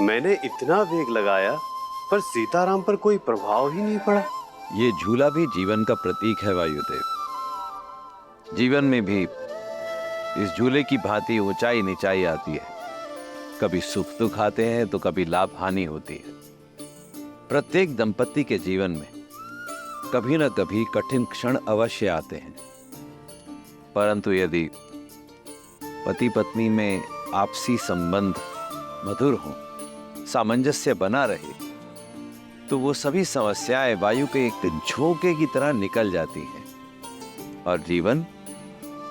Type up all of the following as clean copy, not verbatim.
मैंने इतना वेग लगाया पर सीताराम पर कोई प्रभाव ही नहीं पड़ा। ये झूला भी जीवन का प्रतीक है वायुदेव। जीवन में भी इस झूले की भांति ऊंचाई नीचाई आती है। कभी सुख दुख आते हैं तो कभी लाभ हानि होती है। प्रत्येक दंपति के जीवन में कभी न कभी कठिन क्षण अवश्य आते हैं, परंतु यदि पति पत्नी में आपसी संबंध मधुर हो, सामंजस्य बना रहे, तो वो सभी समस्याएं वायु के एक झोंके की तरह निकल जाती हैं और जीवन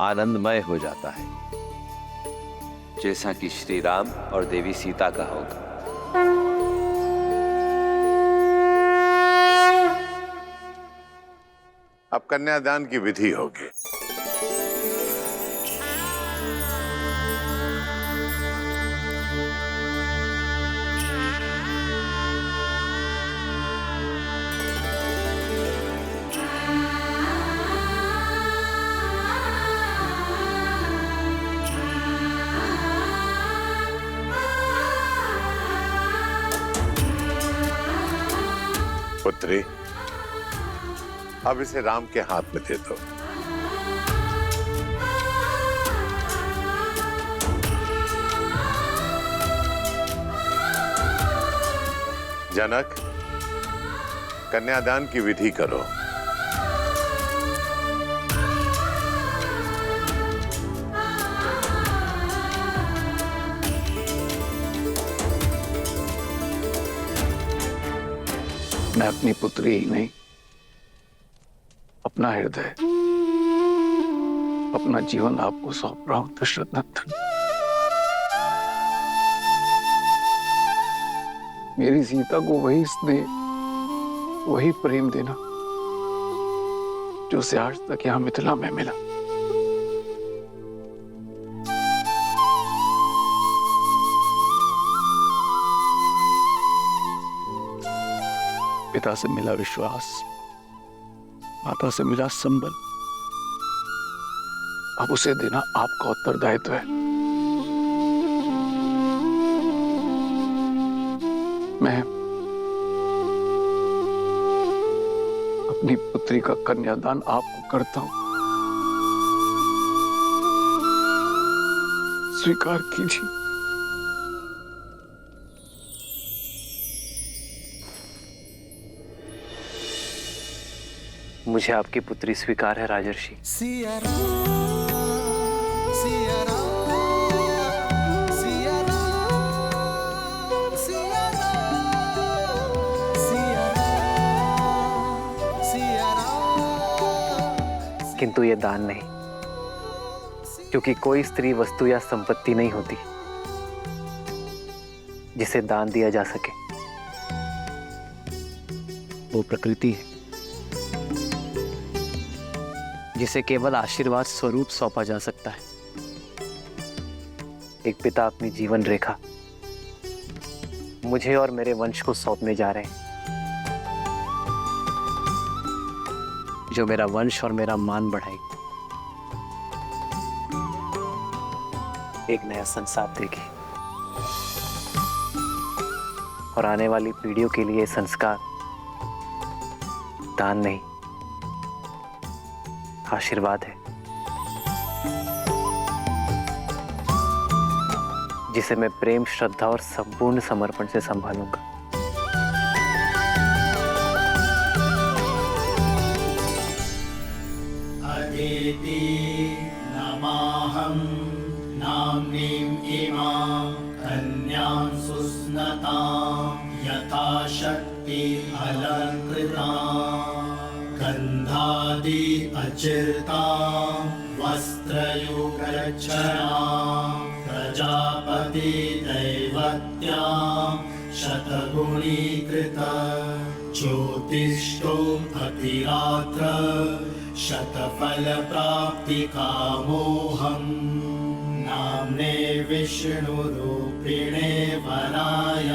आनंदमय हो जाता है, जैसा कि श्री राम और देवी सीता का होगा। अब कन्यादान की विधि होगी। पुत्री, अब इसे राम के हाथ में दे दो। जनक, कन्यादान की विधि करो। मैं अपनी पुत्री ही नहीं, अपना हृदय, अपना जीवन आपको सौंप रहा हूं दशरथ नंदन। मेरी सीता को वही स्नेह, वही प्रेम देना जो उसे आज तक यहां मिथिला में मिला। पिता से मिला विश्वास, माता से मिला संबल, अब उसे देना आपका उत्तरदायित्व है। मैं अपनी पुत्री का कन्यादान आपको करता हूं, स्वीकार कीजिए। मुझे आपकी पुत्री स्वीकार है राजर्षि। किंतु ये दान नहीं, क्योंकि कोई स्त्री वस्तु या संपत्ति नहीं होती जिसे दान दिया जा सके। वो प्रकृति है जिसे केवल आशीर्वाद स्वरूप सौंपा जा सकता है। एक पिता अपनी जीवन रेखा मुझे और मेरे वंश को सौंपने जा रहे हैं, जो मेरा वंश और मेरा मान बढ़ाएगी, एक नया संसार देगी और आने वाली पीढ़ियों के लिए संस्कार दान नहीं, आशीर्वाद है, जिसे मैं प्रेम, श्रद्धा और संपूर्ण समर्पण से संभालूंगा। अदिति नमाहं नाम्नीं इमां कन्यां सुस्नतां यथा शक्ति अलंकृतां गन्धादि अचिर्तां वस्त्रयुगच्छनां प्रजापति दैवत्यां शतगुणीकृत ज्योतिष्ठोम् अतिरात्र शतफल प्राप्ति कामोऽहम् नाम्ने विष्णुरूपिणे वराय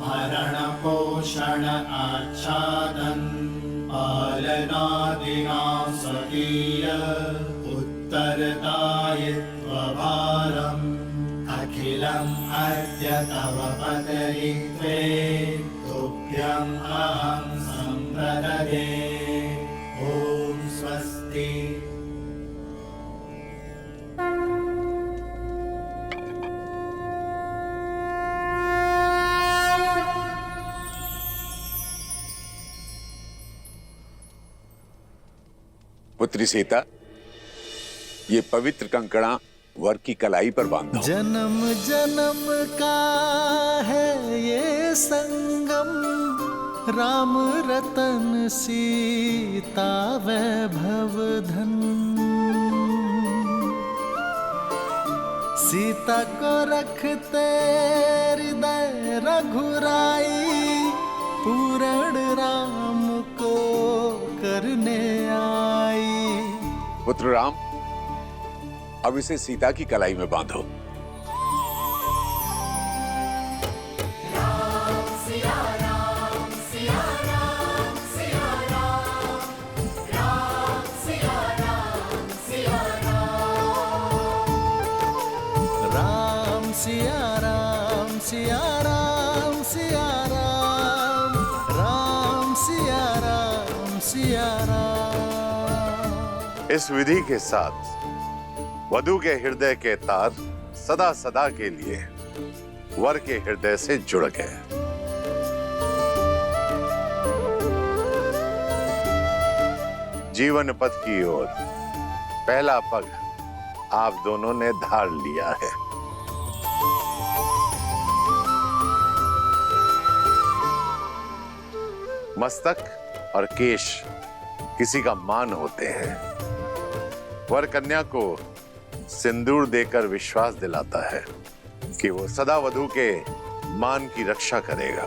भरण पोषण आच्छादन पालनादिना स्वकीय उत्तरदायित्वभारम् अखिलम् अद्य तव पतरित्वे तुभ्यम् अहं सम्प्रददे। ॐ स्वस्ति। पुत्री सीता, ये पवित्र कंकड़ा वर की कलाई पर बांधो। जन्म जन्म का है ये संगम, राम रतन सीता वैभव धन। सीता को रखते हृदय रघुराई, पूर्ण राम को करने आई। पुत्र राम, अब इसे सीता की कलाई में बांधो। राम सिया राम सिया राम सिया राम, राम सिया राम सिया राम। इस विधि के साथ वधु के हृदय के तार सदा सदा के लिए वर के हृदय से जुड़ गए। जीवन पथ की ओर पहला पग आप दोनों ने धार लिया है। मस्तक और केश किसी का मान होते हैं। वर कन्या को सिंदूर देकर विश्वास दिलाता है कि वो सदा वधु के मान की रक्षा करेगा।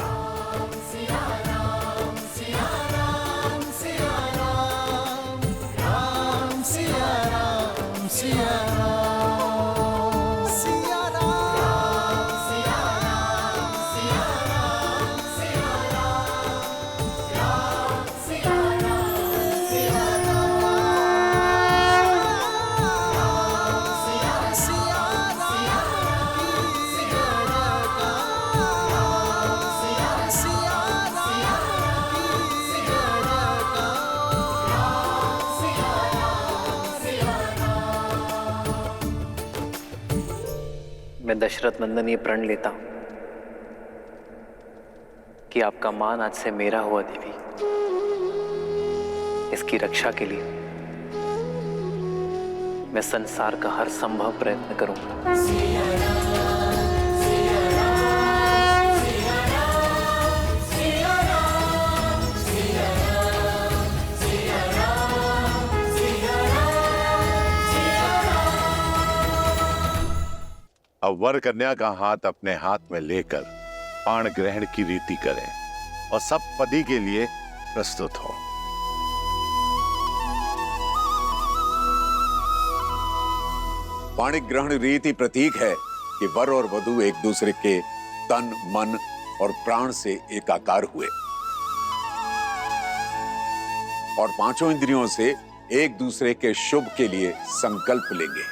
मैं दशरथ नंदन ये प्रण लेता हूं कि आपका मान आज से मेरा हुआ देवी। इसकी रक्षा के लिए मैं संसार का हर संभव प्रयत्न करूंगा। अब वर कन्या का हाथ अपने हाथ में लेकर पाण ग्रहण की रीति करें और सब पति के लिए प्रस्तुत हो। पाणिक ग्रहण रीति प्रतीक है कि वर और वधु एक दूसरे के तन, मन और प्राण से एकाकार हुए और पांचों इंद्रियों से एक दूसरे के शुभ के लिए संकल्प लेंगे।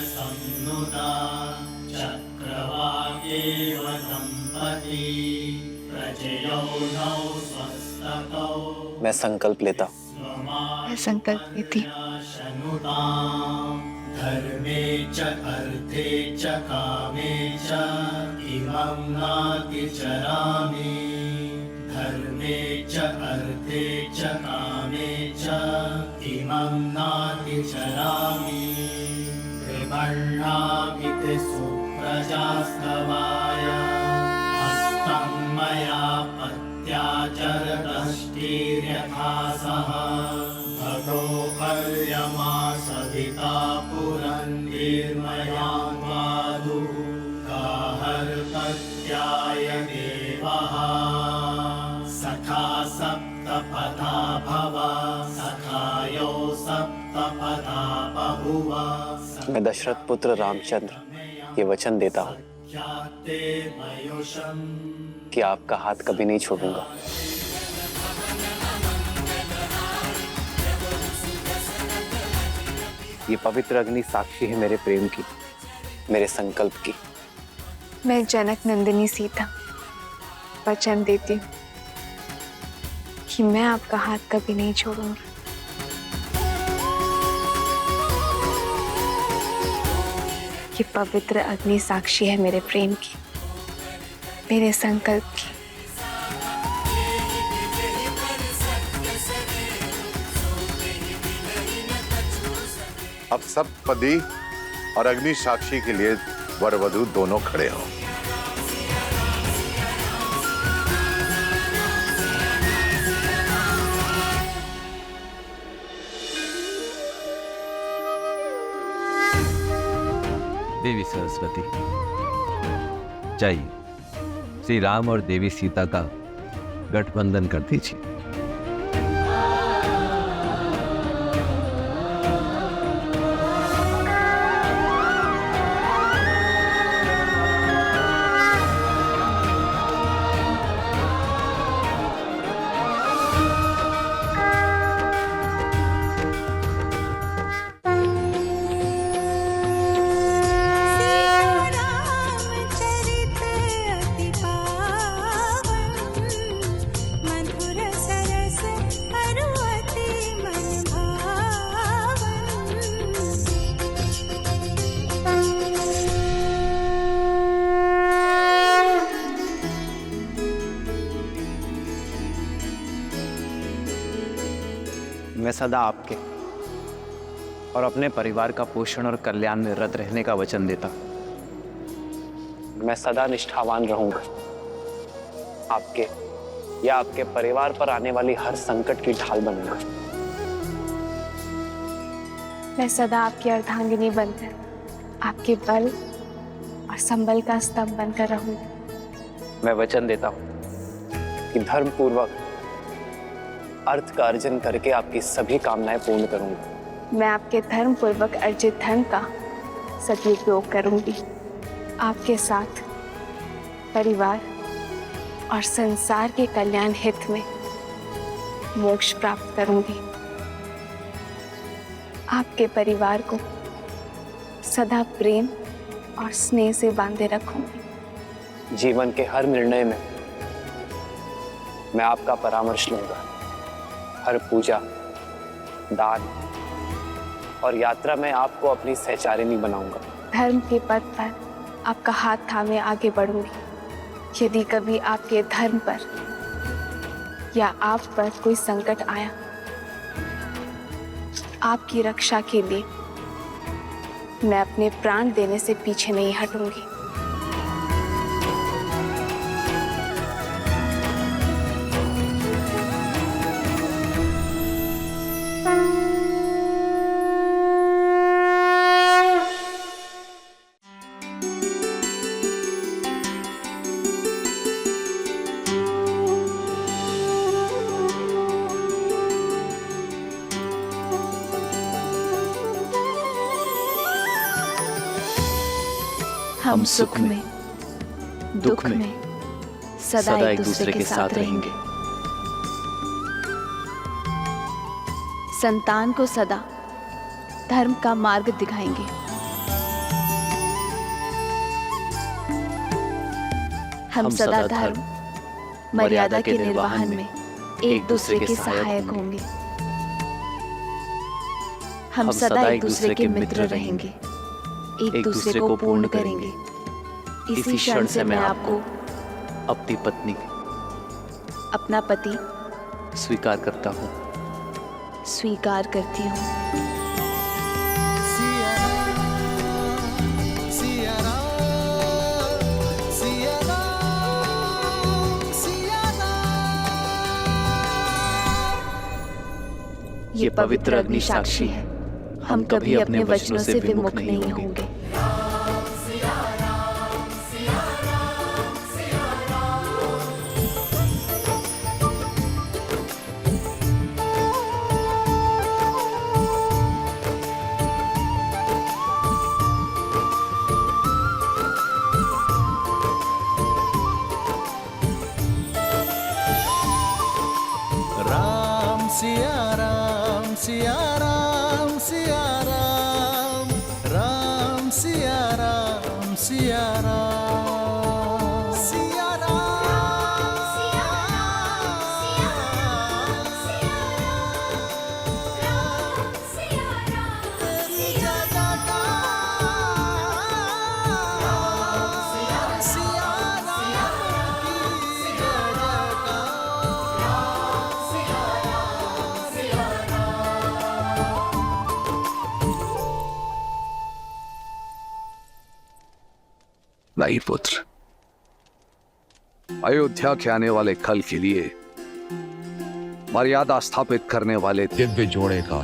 संनुता चक्रवाकेव दंपती प्रजयौनौ स्वस्तकौ। मैं संकल्प लेता हूं। मैं संकल्प लेती हूँ। धर्मे च अर्थे च कामे च इमं नातिचरामि। धर्मे च अर्थे च कामे च इमं नातिचरामि। त्रिवर्णामिति सुप्रजास्तवाय हस्तं मया पत्या चरदष्टिर्यथा सह। भगो पर्यमा सविता पुरन्निर्मया वादु गाहर्पत्याय देवः। सखा सप्तपथा भव सखायो सप्तपथा बभुव। मैं दशरथ पुत्र रामचंद्र ये वचन देता हूं याते मयुषम् कि आपका हाथ कभी नहीं छोड़ूंगा। ये पवित्र अग्नि साक्षी है मेरे प्रेम की, मेरे संकल्प की। मैं जनक नंदिनी सीता वचन देती हूँ कि मैं आपका हाथ कभी नहीं छोड़ूंगी। ये पवित्र अग्नि साक्षी है मेरे प्रेम की, मेरे संकल्प की। अब सप्तपदी और अग्नि साक्षी के लिए वर वधू दोनों खड़े हों। देवी सरस्वती, जाइए श्री राम और देवी सीता का गठबंधन कर दीजिए। मैं सदा आपके और अपने परिवार का पोषण और कल्याण में रत रहने का वचन देता। मैं सदा निष्ठावान रहूंगा, आपके या आपके परिवार पर आने वाली हर संकट की ढाल बनूंगा। मैं सदा आपकी अर्धांगिनी बनकर आपके बल और संबल का स्तंभ बनकर रहूंगी। मैं वचन देता हूं कि धर्म पूर्वक अर्थ का अर्जन करके आपकी सभी कामनाएं पूर्ण करूंगा। मैं आपके धर्म पूर्वक अर्जित धन का सदुपयोग करूंगी। आपके साथ परिवार और संसार के कल्याण हित में मोक्ष प्राप्त करूंगी। आपके परिवार को सदा प्रेम और स्नेह से बांधे रखूंगी। जीवन के हर निर्णय में मैं आपका परामर्श लूंगा। हर पूजा, दान और यात्रा में आपको अपनी सहचारिणी बनाऊंगा। धर्म के पथ पर आपका हाथ थामे आगे बढ़ूंगी। यदि कभी आपके धर्म पर या आप पर कोई संकट आया, आपकी रक्षा के लिए मैं अपने प्राण देने से पीछे नहीं हटूंगी। हम सुख में दुख में सदा एक दूसरे के साथ रहेंगे। संतान को सदा धर्म का मार्ग दिखाएंगे। हम सदा धर्म मर्यादा के निर्वहन में एक दूसरे के सहायक होंगे। हम सदा एक दूसरे के मित्र रहेंगे, एक दूसरे को पूर्ण करेंगे। इसी क्षण से मैं आपको अपनी पत्नी, अपना पति स्वीकार करता हूँ। स्वीकार करती हूँ। सिया राम, सिया राम, सिया राम, सिया राम। ये पवित्र अग्नि साक्षी है, हम कभी अपने वचनों से विमुख नहीं होंगे। सिया राम सिया राम सिया राम राम सिया राम सिया राम सिया राम तेरी जगह का सिया राम की जगह का नहीं पुत्र, अयोध्या के आने वाले कल के लिए मर्यादा स्थापित करने वाले दिव्य जोड़े का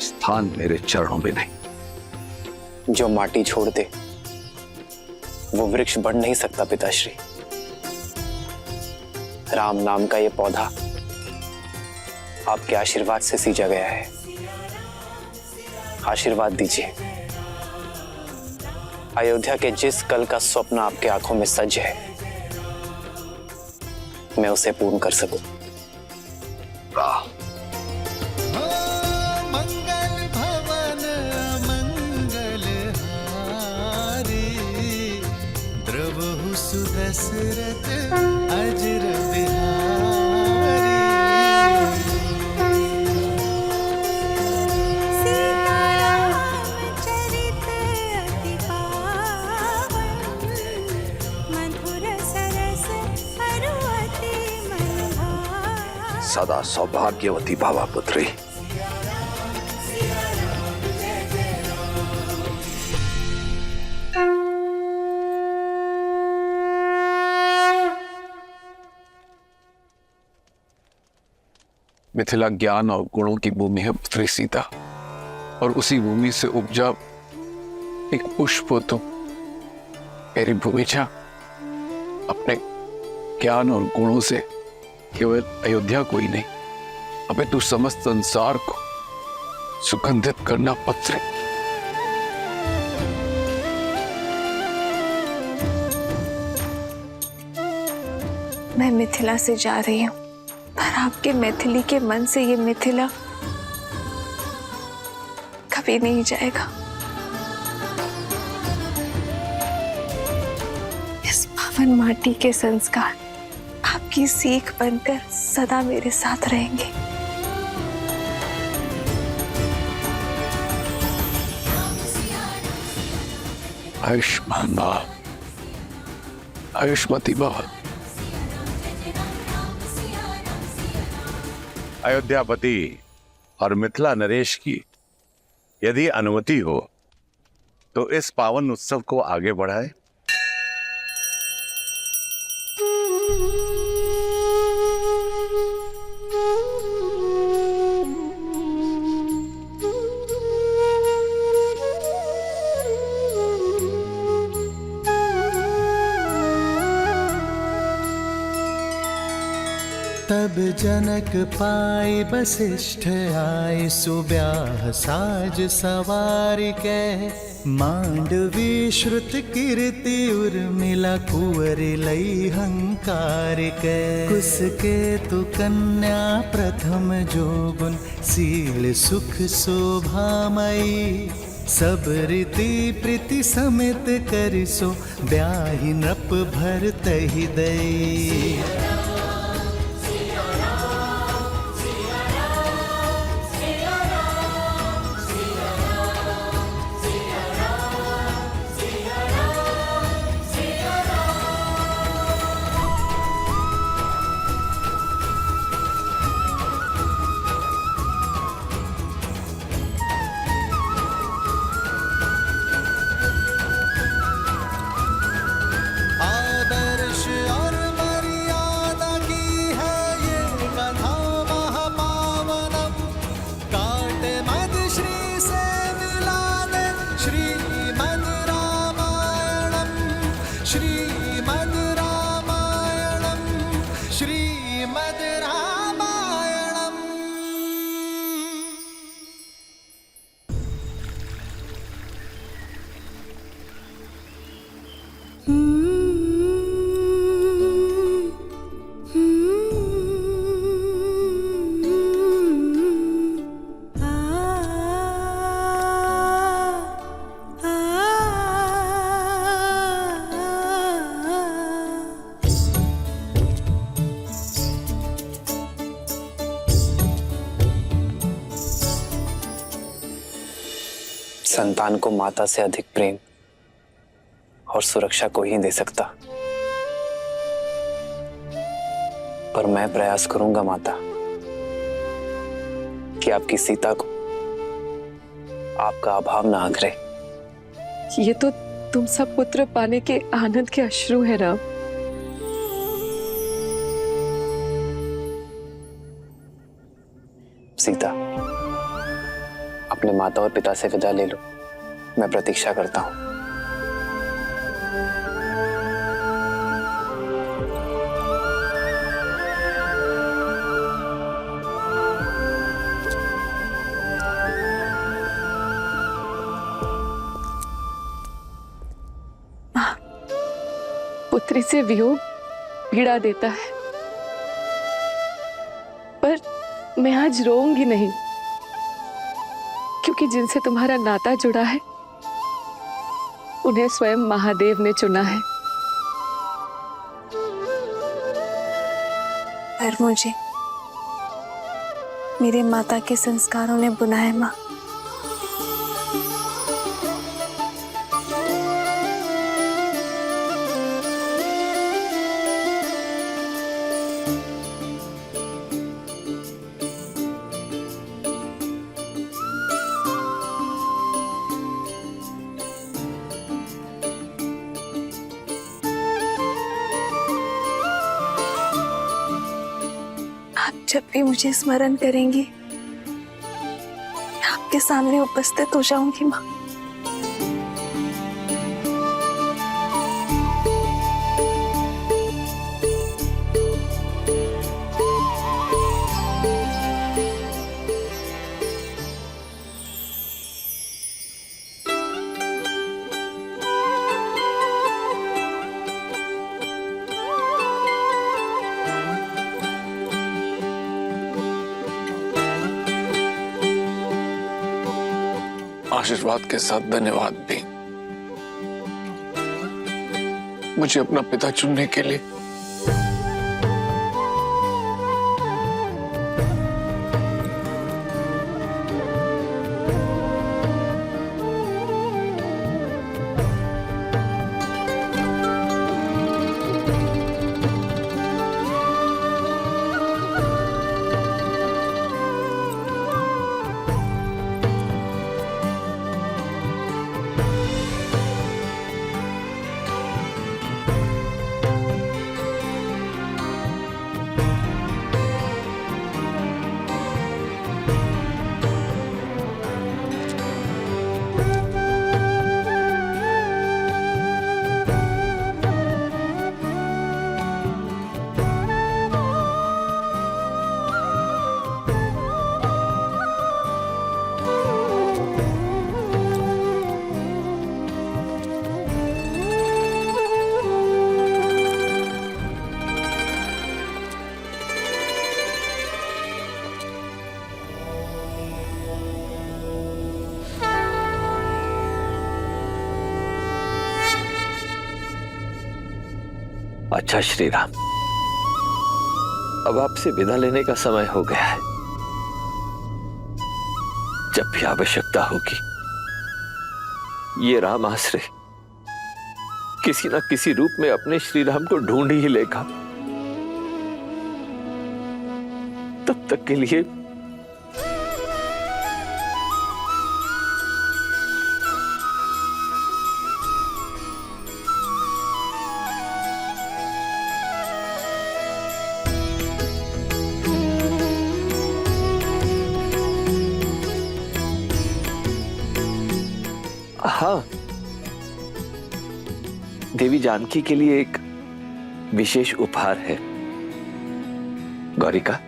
स्थान मेरे चरणों में नहीं। जो माटी छोड़ दे वो वृक्ष बढ़ नहीं सकता पिताश्री। राम नाम का ये पौधा आपके आशीर्वाद से सींचा गया है। आशीर्वाद दीजिए, अयोध्या के जिस कल का स्वप्न आपके आंखों में सज है, मैं उसे पूर्ण कर सकूं। मंगल भवन मंगल हारी द्रवहु सुदशरथ अजर बिहारी सीतारामचरित अति पावन मधुर सरस अरु अति मन भावन। सदा सौभाग्यवती भावा पुत्री। मिथिला ज्ञान और गुणों की भूमि है पुत्री सीता, और उसी भूमि से उपजा एक पुष्प हो तुम। मेरी भूमिजा अपने ज्ञान और गुणों से केवल अयोध्या को ही नहीं, अपितु समस्त संसार को सुगंधित करना पुत्री। मैं मिथिला से जा रही हूँ, पर आपके मैथिली के मन से ये मिथिला कभी नहीं जाएगा। इस पावन माटी के संस्कार आपकी सीख बनकर सदा मेरे साथ रहेंगे। आयुष्मान भव, आयुष्मती भव। अयोध्यापति और मिथिला नरेश की यदि अनुमति हो तो इस पावन उत्सव को आगे बढ़ाए। तब जनक पाई वशिष्ठ आए सुब्याह साज सवार के मांडवी श्रुत कीर्ति उर्मिला कुंवर लई हंकार के कुसके तु कन्या प्रथम जोगुन सील सुख शोभामयी सब रीति प्रीति समेत करिसो ब्याहि नृप भर तहि दई। आदर्श और मर्यादा संतान को माता से अधिक प्रेम और सुरक्षा कोई ही दे सकता। पर मैं प्रयास करूंगा माता कि आपकी सीता को आपका अभाव ना आघरे। ये तो तुम सब पुत्र पाने के आनंद के अश्रु है राम। सीता, अपने माता और पिता से विदा ले लो, मैं प्रतीक्षा करता हूं। पुत्री से वियोग पीड़ा देता है, पर मैं आज रोऊंगी नहीं, क्योंकि जिनसे तुम्हारा नाता जुड़ा है उन्हें स्वयं महादेव ने चुना है। पर मुझे मेरे माता के संस्कारों ने बुना है माँ। जब भी मुझे स्मरण करेंगी मैं आपके सामने उपस्थित हो जाऊंगी माँ। आशीर्वाद के साथ धन्यवाद भी, मुझे अपना पिता चुनने के लिए। अच्छा श्री राम, अब आपसे विदा लेने का समय हो गया है। जब भी आवश्यकता होगी ये राम आश्रय किसी न किसी रूप में अपने श्री राम को ढूंढ ही लेगा। तब तक के लिए हाँ, देवी जानकी के लिए एक विशेष उपहार है। गौरिका,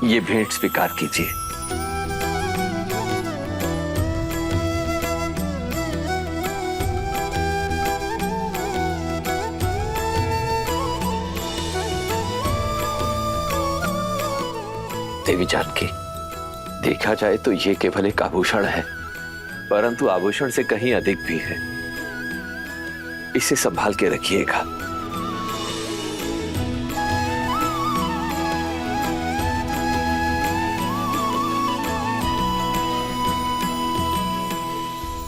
ये भेंट स्वीकार कीजिए। देवी जानकी, देखा जाए तो ये केवल एक आभूषण है, परंतु आभूषण से कहीं अधिक भी है। इसे संभाल के रखिएगा।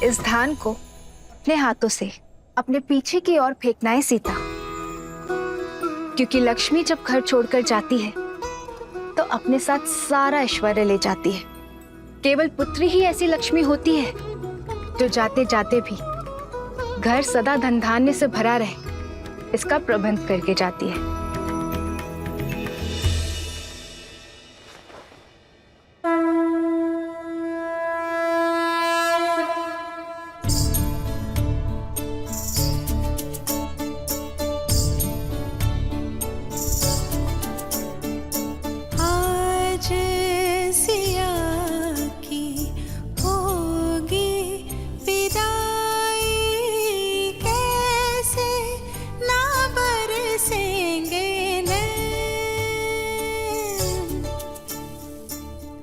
इस धान को अपने हाथों से अपने पीछे की ओर फेंकना है सीता, क्योंकि लक्ष्मी जब घर छोड़कर जाती है तो अपने साथ सारा ऐश्वर्य ले जाती है। केवल पुत्री ही ऐसी लक्ष्मी होती है जो जाते जाते भी घर सदा धन धान्य से भरा रहे, इसका प्रबंध करके जाती है। आज सिया की होगी विदाई, कैसे ना बरसेंगे नैन।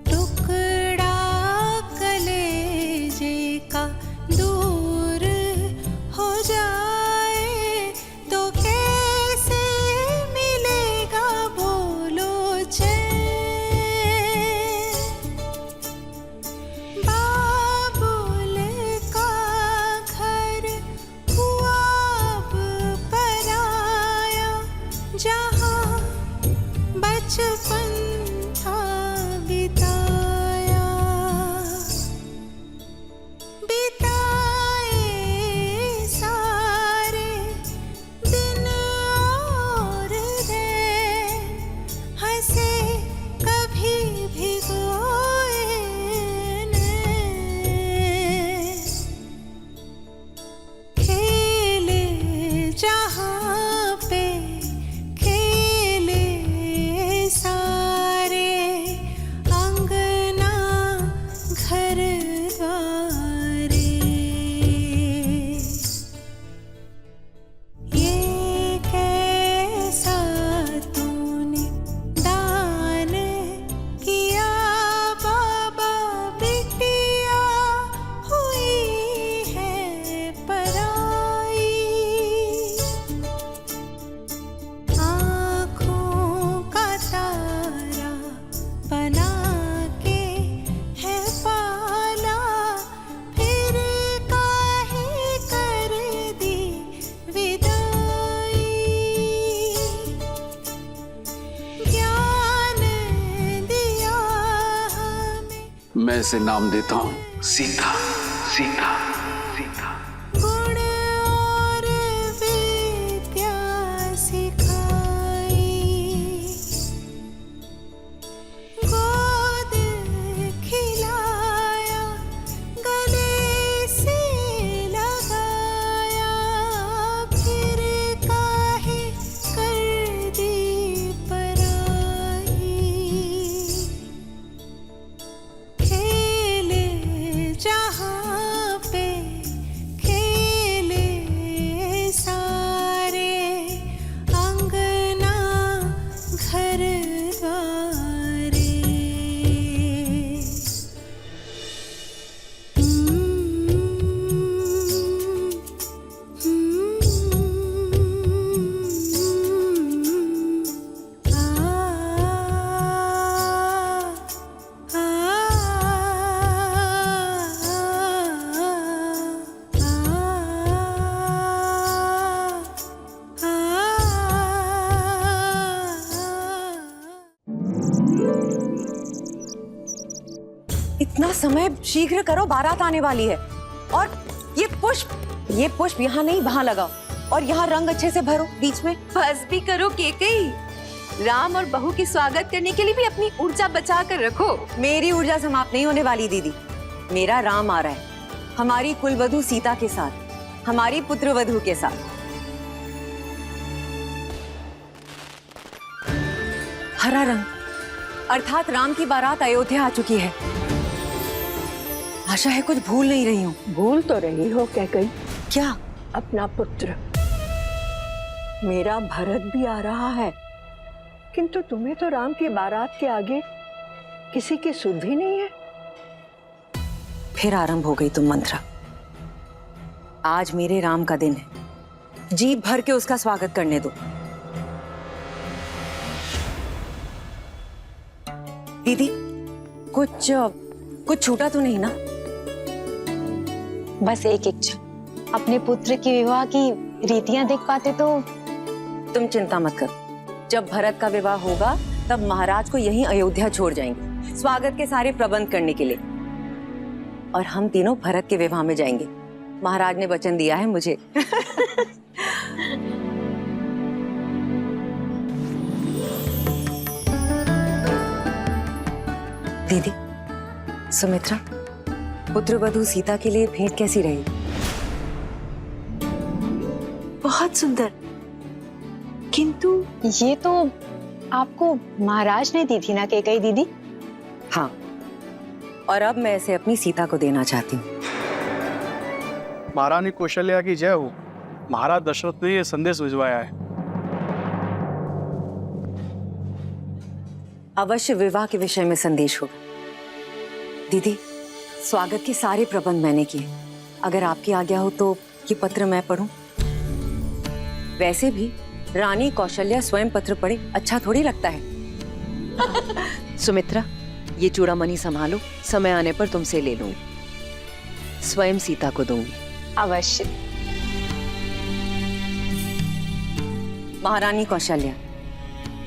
टुकड़ा कलेजे का दूर हो जाए तो कैसे मिलेगा बोलो चैन। बाबुल का घर हुआ अब पराया, जहाँ बचपन था बिताया। बिताए सारे दिन और दिन, हंसे कभी भिगोए नैन। खेले जहाँ पे खेले सारे, अंगना घर द्वारे। ये कैसा तूने दान किया बाबा, बिटिया हुई है पराई। आँखों का तारा बना के है पाला, फिर काहे कर दी विदाई। ज्ञान दिया हमें, मैं इसे नाम देता हूँ सीता। सीता सीता गुण और विद्या सिखाई। गोद खिलाया, गले से लगाया, फिर काहे कर दी पराई। खेले जहाँ पे खेले सारे, अंगना घर द्वारे। इतना समय शीघ्र करो, बारात आने वाली है। और ये पुष्प यहाँ नहीं वहाँ लगाओ, और यहाँ रंग अच्छे से भरो बीच में। बस भी करो केकई, राम और बहू की स्वागत करने के लिए भी अपनी ऊर्जा बचा कर रखो। मेरी ऊर्जा समाप्त नहीं होने वाली दीदी। मेरा राम आ रहा है हमारी कुलवधू सीता के साथ, हमारी पुत्रवधू के साथ। हरा रंग अर्थात राम की बारात अयोध्या आ चुकी है। आशा है कुछ भूल नहीं रही हूँ। भूल तो रही हो कैकई, क्या? अपना पुत्र। मेरा भरत भी आ रहा है, किंतु तुम्हें तो राम की बारात के आगे किसी की सुध भी नहीं है। फिर आरंभ हो गई तुम मंत्रा। आज मेरे राम का दिन है, जी भर के उसका स्वागत करने दो। दीदी कुछ छूटा तो नहीं ना? बस एक इच्छा, अपने पुत्र की विवाह की रीतियां देख पाते तो। तुम चिंता मत करो, जब भरत का विवाह होगा तब महाराज को यहीं अयोध्या छोड़ जाएंगे स्वागत के सारे प्रबंध करने के लिए, और हम तीनों भरत के विवाह में जाएंगे। महाराज ने वचन दिया है मुझे। दीदी, सुमित्रा, पुत्रवधू सीता के लिए भेंट कैसी रही? बहुत सुंदर, किंतु ये तो आपको महाराज ने दी थी ना कैकेयी दीदी? हाँ, और अब मैं इसे अपनी सीता को देना चाहती हूँ। महारानी कौशल्या की जय हो। महाराज दशरथ ने ये संदेश भिजवाया है। अवश्य विवाह के विषय में संदेश होगा। दीदी, स्वागत के सारे प्रबंध मैंने किए, अगर आपकी आज्ञा हो तो ये पत्र मैं पढूं? वैसे भी रानी कौशल्या स्वयं पत्र पढ़े अच्छा थोड़ी लगता है। सुमित्रा, ये चूड़ामणि संभालो, समय आने पर तुमसे ले लूंगी, स्वयं सीता को दूंगी। अवश्य। महारानी कौशल्या,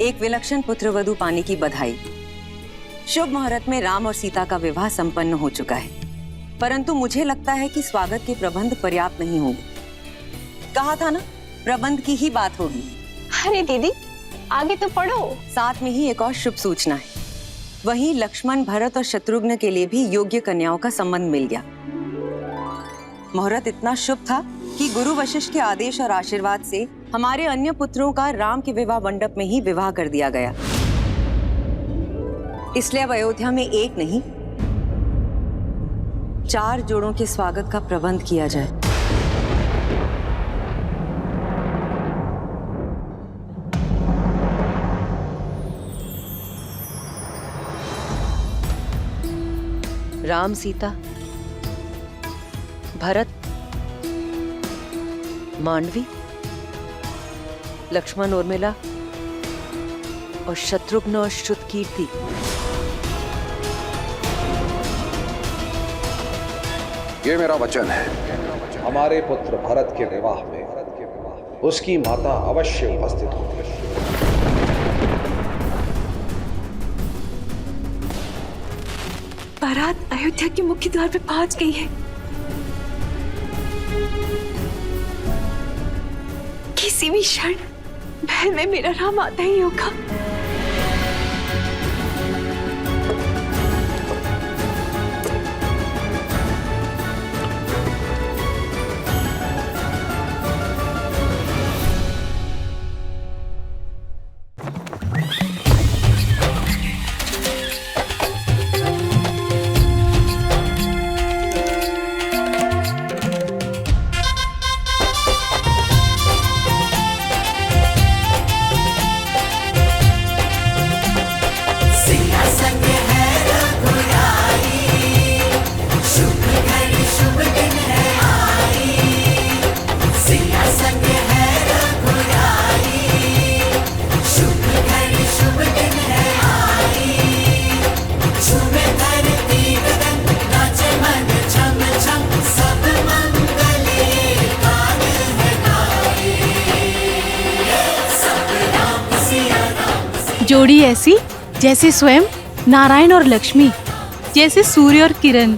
एक विलक्षण पुत्रवधू पाने की बधाई। शुभ मुहूर्त में राम और सीता का विवाह संपन्न हो चुका है, परंतु मुझे लगता है कि स्वागत के प्रबंध पर्याप्त नहीं होंगे। कहा था ना, प्रबंध की ही बात होगी। अरे दीदी, आगे तो पढ़ो। साथ में ही एक और शुभ सूचना है। वहीं लक्ष्मण, भरत और शत्रुघ्न के लिए भी योग्य कन्याओं का संबंध मिल गया। मुहूर्त इतना शुभ था कि गुरु वशिष्ठ के आदेश और आशीर्वाद से हमारे अन्य पुत्रों का राम के विवाह मंडप में ही विवाह कर दिया गया। इसलिए अब अयोध्या में एक नहीं, 4 जोड़ों के स्वागत का प्रबंध किया जाए। राम, सीता, भरत, मांडवी, लक्ष्मण, उर्मिला और शत्रुघ्न और श्रुतकीर्ति। ये मेरा वचन है, हमारे पुत्र भरत के विवाह में उसकी माता अवश्य उपस्थित होगी। बारात अयोध्या के मुख्य द्वार पे पहुंच गई है। किसी भी क्षण महल में मेरा राम आता ही होगा। जोड़ी ऐसी जैसे स्वयं नारायण और लक्ष्मी, जैसे सूर्य और किरण।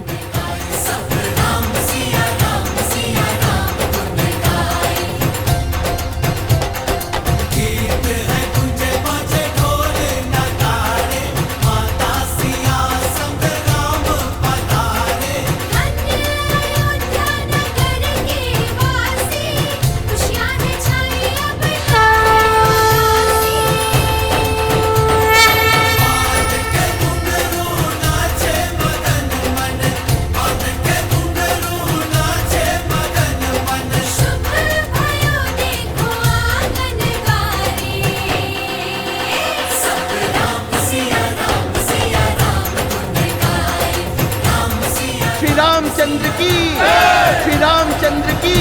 रामचंद्र की, श्री रामचंद्र की,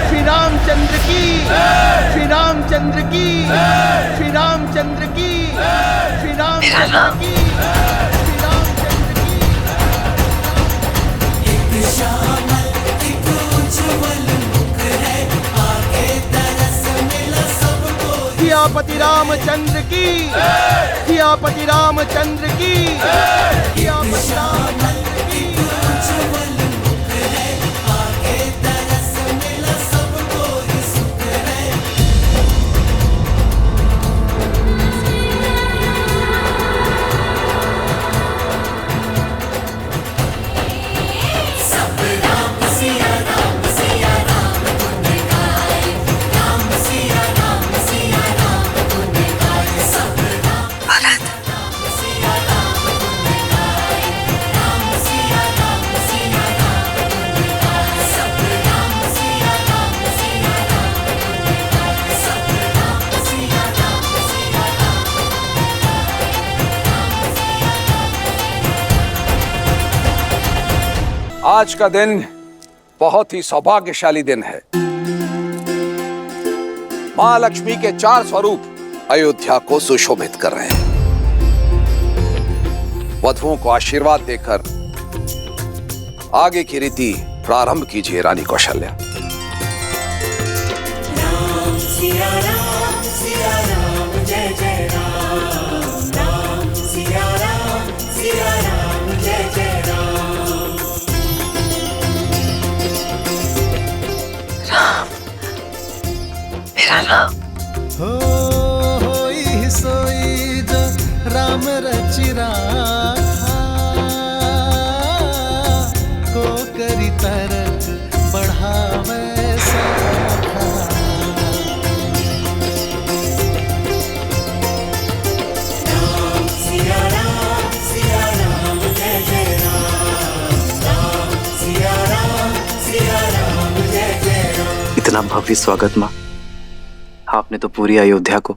श्री रामचंद्र की, श्री रामचंद्र की, श्री रामचंद्र की, श्री रामचंद्र की, श्री रामचंद्र की। सियापति रामचंद्र की, सियापति रामचंद्र की, सियापति रामचंद्र की। आज का दिन बहुत ही सौभाग्यशाली दिन है। मां लक्ष्मी के 4 स्वरूप अयोध्या को सुशोभित कर रहे हैं। वधुओं को आशीर्वाद देकर आगे की रीति प्रारंभ कीजिए रानी कौशल्या। राम सिया राम जय जय राम, राम सिया राम जय जय राम। राम, मेरा राम। होई सोई जो राम रचि राखा, को करी तरक बढ़ावे साखा। राम सिया राम जय जय राम, राम सिया राम जय जय राम। इतना भव्य स्वागत माँ, आपने तो पूरी अयोध्या को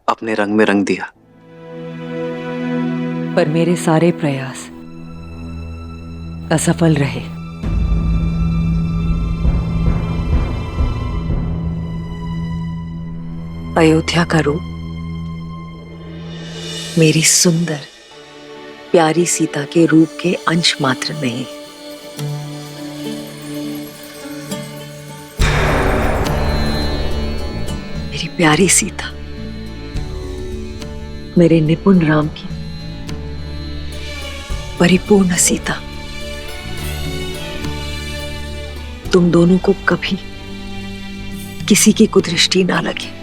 अपने रंग में रंग दिया। पर मेरे सारे प्रयास असफल रहे। अयोध्या का रूप मेरी सुंदर प्यारी सीता के रूप के अंश मात्र नहीं। मेरी प्यारी सीता मेरे निपुण राम की परिपूर्ण सीता। तुम दोनों को कभी किसी की कुदृष्टि ना लगे।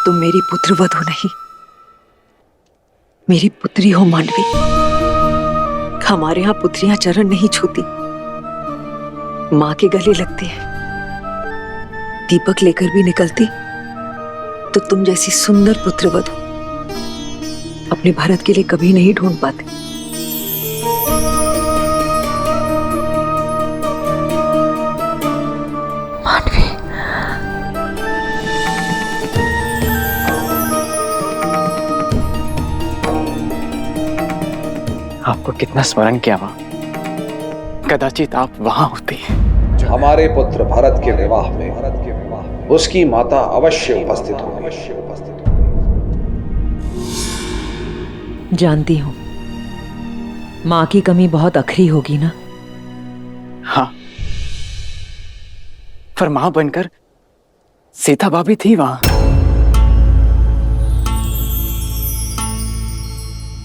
तुम मेरी पुत्रवधू नहीं, मेरी पुत्री हो मांडवी। हमारे यहाँ पुत्रियां चरण नहीं छूती, माँ के गले लगती है। दीपक लेकर भी निकलती तो तुम जैसी सुंदर पुत्रवधू अपने भारत के लिए कभी नहीं ढूंढ पाते। मांडवी, आपको कितना स्मरण किया माँ, कदाचित आप वहां होती। हमारे पुत्र भरत के विवाह में उसकी माता अवश्य उपस्थित होगी। जानती हूँ माँ की कमी बहुत अखरी होगी ना। हाँ, पर मां बनकर सीता भाभी थी वहां।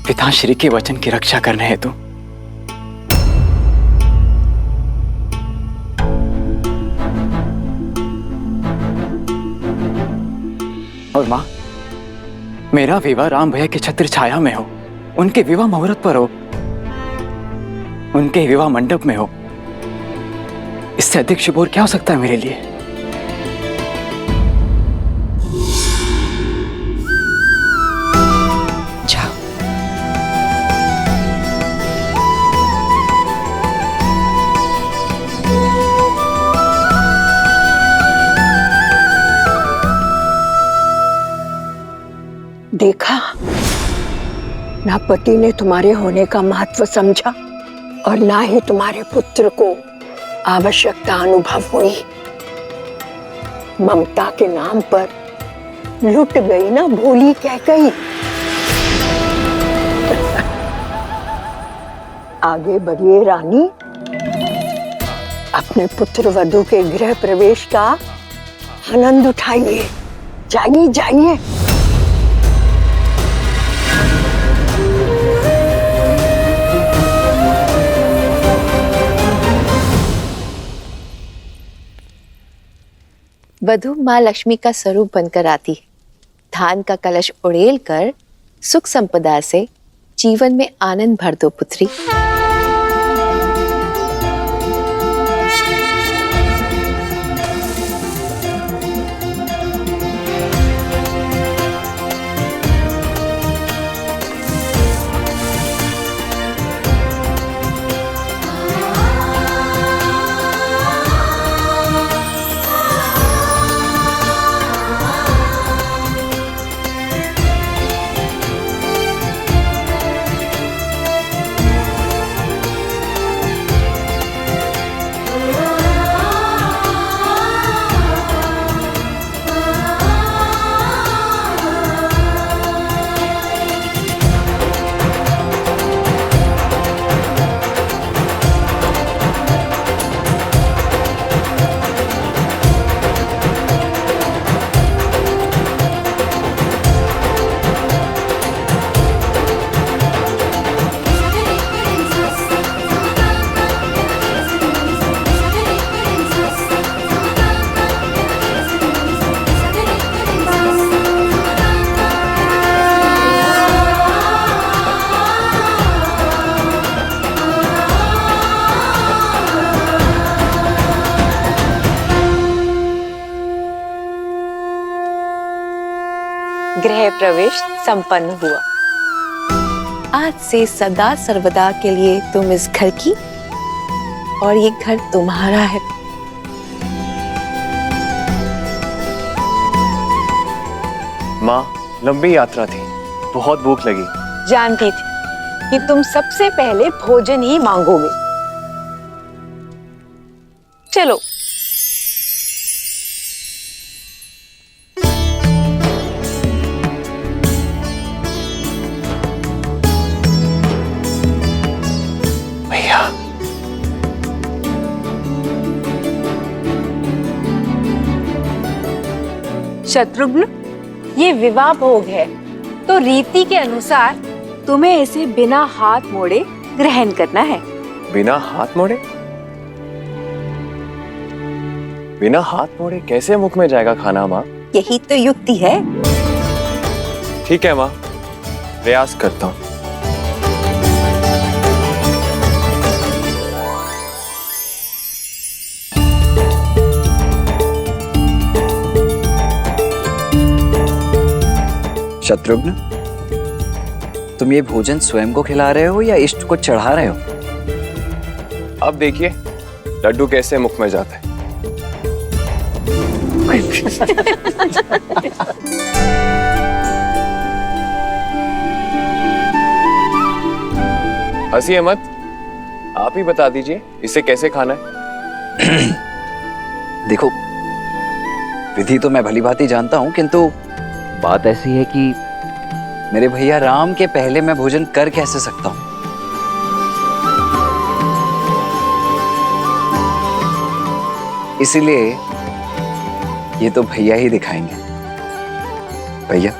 पिताश्री के वचन की रक्षा करने हेतु और मां, मेरा विवाह राम भैया की छत्र छाया में हो, उनके विवाह मुहूर्त पर हो, उनके विवाह मंडप में हो। इससे अधिक शुभ और क्या हो सकता है मेरे लिए। जाओ। देखा, ना पति ने तुम्हारे होने का महत्व समझा और ना ही तुम्हारे पुत्र को आवश्यकता अनुभव हुई। ममता के नाम पर लुट गई ना भोली कह गई। आगे बढ़िए रानी, अपने पुत्र वधू के गृह प्रवेश का आनंद उठाइए। जाइए जाइए। वधू माँ लक्ष्मी का स्वरूप बनकर आती है। धान का कलश उड़ेल कर सुख संपदा से जीवन में आनंद भर दो पुत्री। गृह प्रवेश संपन्न हुआ। आज से सदा सर्वदा के लिए तुम इस घर की और ये घर तुम्हारा है। माँ, लंबी यात्रा थी, बहुत भूख लगी। जानती थी कि तुम सबसे पहले भोजन ही मांगोगे। चलो। भैया, शत्रुघ्न, ये विवाह भोग है, तो रीति के अनुसार तुम्हें इसे बिना हाथ मोड़े ग्रहण करना है। बिना हाथ मोड़े? बिना हाथ मोड़े कैसे मुख में जाएगा खाना माँ? यही तो युक्ति है। ठीक है माँ, प्रयास करता हूँ। शत्रुघ्न, तुम ये भोजन स्वयं को खिला रहे हो या इष्ट को चढ़ा रहे हो? अब देखिए लड्डू कैसे मुख में जाता है। हंसिए मत, आप ही बता दीजिए इसे कैसे खाना है। देखो, विधि तो मैं भली भांति जानता हूं, किंतु बात ऐसी है कि मेरे भैया राम के पहले मैं भोजन कर कैसे सकता हूं? इसीलिए ये तो भैया ही दिखाएंगे। भैया,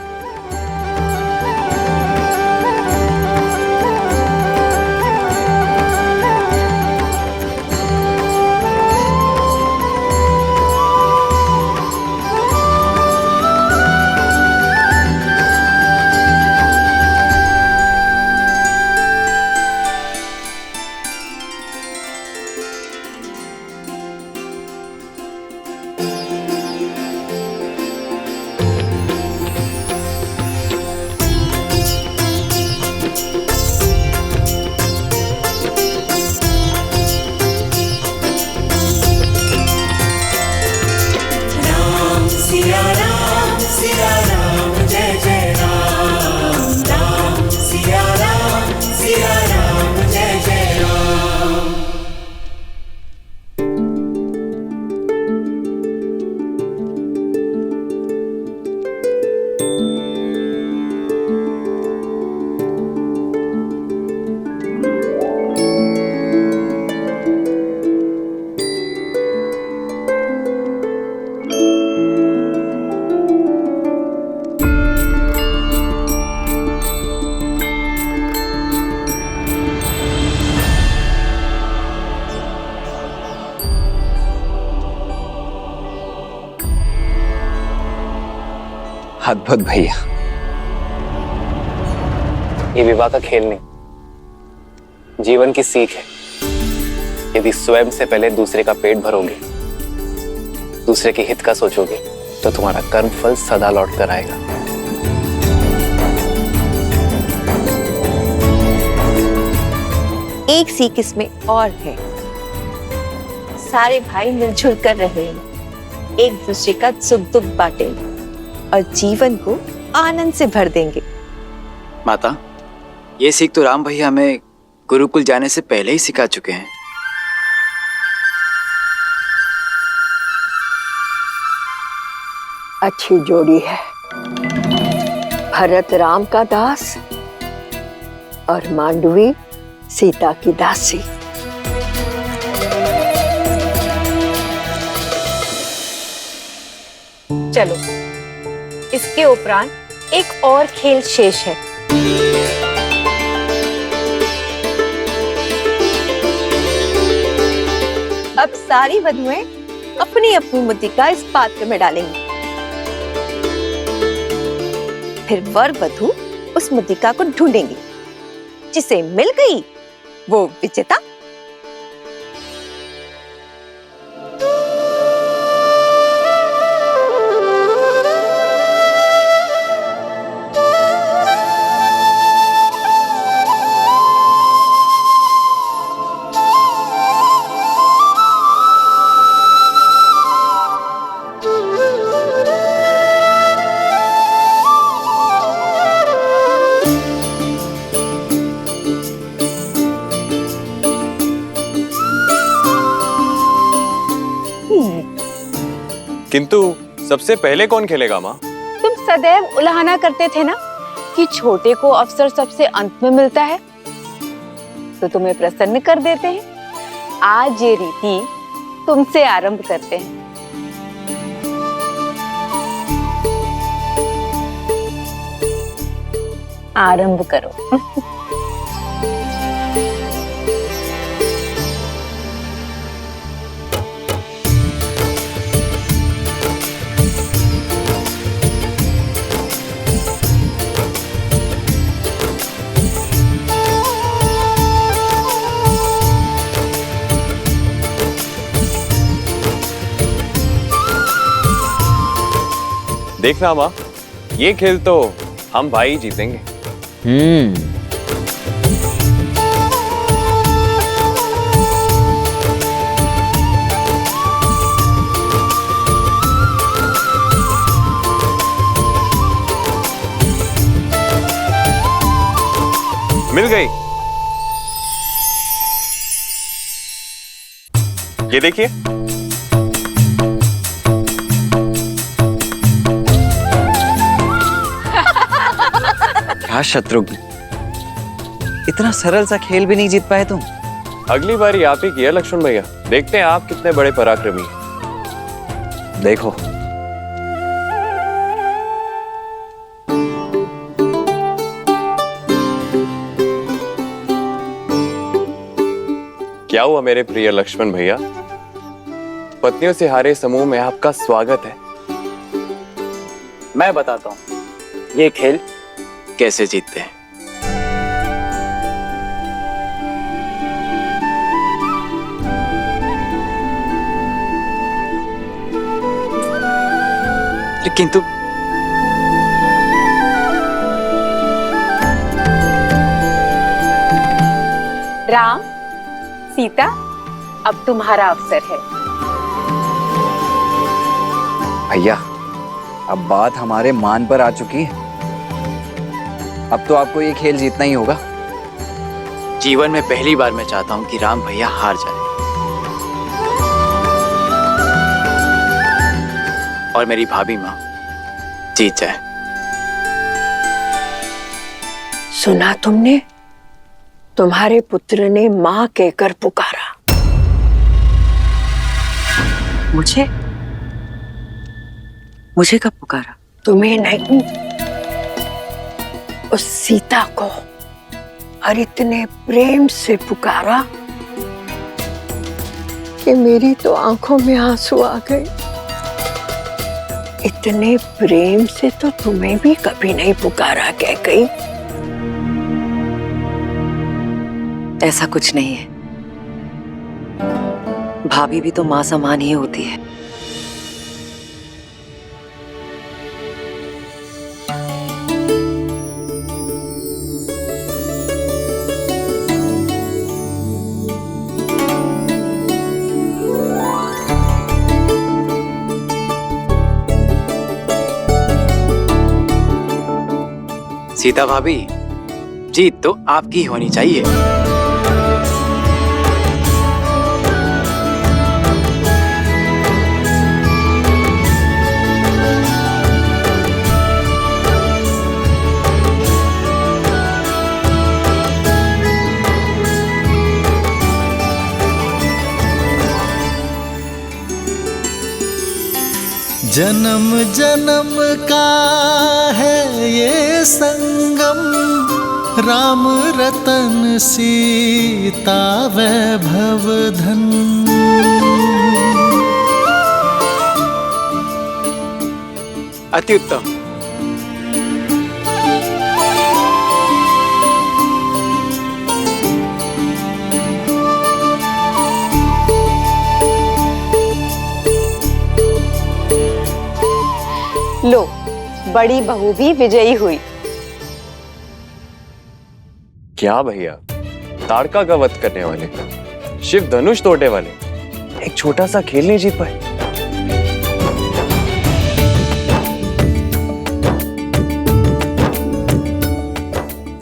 अद्भुत भैया। ये विवाह का खेल नहीं, जीवन की सीख है। यदि स्वयं से पहले दूसरे का पेट भरोगे, दूसरे के हित का सोचोगे, तो तुम्हारा कर्म फल सदा लौट कर आएगा। एक सीख इसमें और है, सारे भाई मिलजुल कर रहे, एक दूसरे का सुख दुख बांटेंगे और जीवन को आनंद से भर देंगे। माता, ये सीख तो राम भैया हमें गुरुकुल जाने से पहले ही सिखा चुके हैं। अच्छी जोड़ी है, भरत राम का दास और मांडवी सीता की दासी। चलो, इसके उपरांत एक और खेल शेष है। अब सारी वधुएं अपनी अपनी मुद्रिका इस पात्र में डालेंगी। फिर वर वधु उस मुद्रिका को ढूंढेंगी, जिसे मिल गई वो विजेता। किंतु सबसे पहले कौन खेलेगा माँ? तुम सदैव उलाहना करते थे ना कि छोटे को अवसर सबसे अंत में मिलता है, तो तुम्हें प्रसन्न कर देते हैं। आज ये रीति तुमसे आरंभ करते हैं। आरंभ करो। देखना माँ, ये खेल तो हम भाई जीतेंगे। मिल गई। ये देखिए, क्या शत्रुघ्न, इतना सरल सा खेल भी नहीं जीत पाए तुम? अगली बारी आप ही किया लक्ष्मण भैया, देखते हैं आप कितने बड़े पराक्रमी हैं। देखो, क्या हुआ मेरे प्रिय लक्ष्मण भैया? पत्नियों से हारे समूह में आपका स्वागत है। मैं बताता हूँ ये खेल कैसे जीतते हैं। किंतु राम, सीता, अब तुम्हारा अवसर है। भैया, अब बात हमारे मान पर आ चुकी है। अब तो आपको ये खेल जीतना ही होगा। जीवन में पहली बार मैं चाहता हूं कि राम भैया हार जाए और मेरी भाभी माँ जीत जाए। सुना तुमने? तुम्हारे पुत्र ने माँ कहकर पुकारा। मुझे कब पुकारा? तुम्हें नहीं, उस सीता को। और इतने प्रेम से पुकारा कि मेरी तो आंखों में आंसू आ गए। इतने प्रेम से तो तुम्हें भी कभी नहीं पुकारा कैकई। ऐसा कुछ नहीं है, भाभी भी तो माँ समान ही होती है। सीता भाभी, जीत तो आपकी ही होनी चाहिए। जन्म जन्म का है ये संगम, राम रतन सीता वैभव धन। अति उत्तम। लो, बड़ी बहू भी विजयी हुई। क्या भैया, ताड़का का वध करने वाले, शिव धनुष तोड़ने वाले एक छोटा सा खेल नहीं जीत पाए।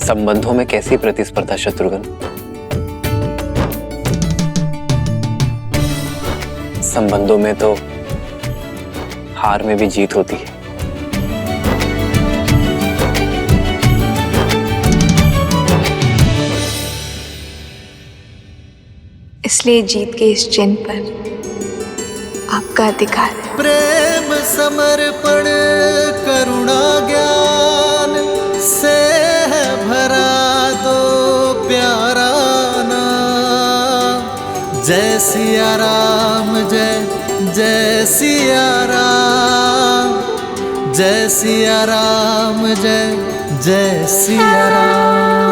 संबंधों में कैसी प्रतिस्पर्धा शत्रुघ्न? संबंधों में तो हार में भी जीत होती है। इसलिए जीत के इस चिन्ह पर आपका अधिकार है। प्रेम समर्पण करुणा ज्ञान से है भरा दो प्यारा नाम। जय सिया राम, जय जय सिया राम, जय सिया राम, जय जय सिया राम।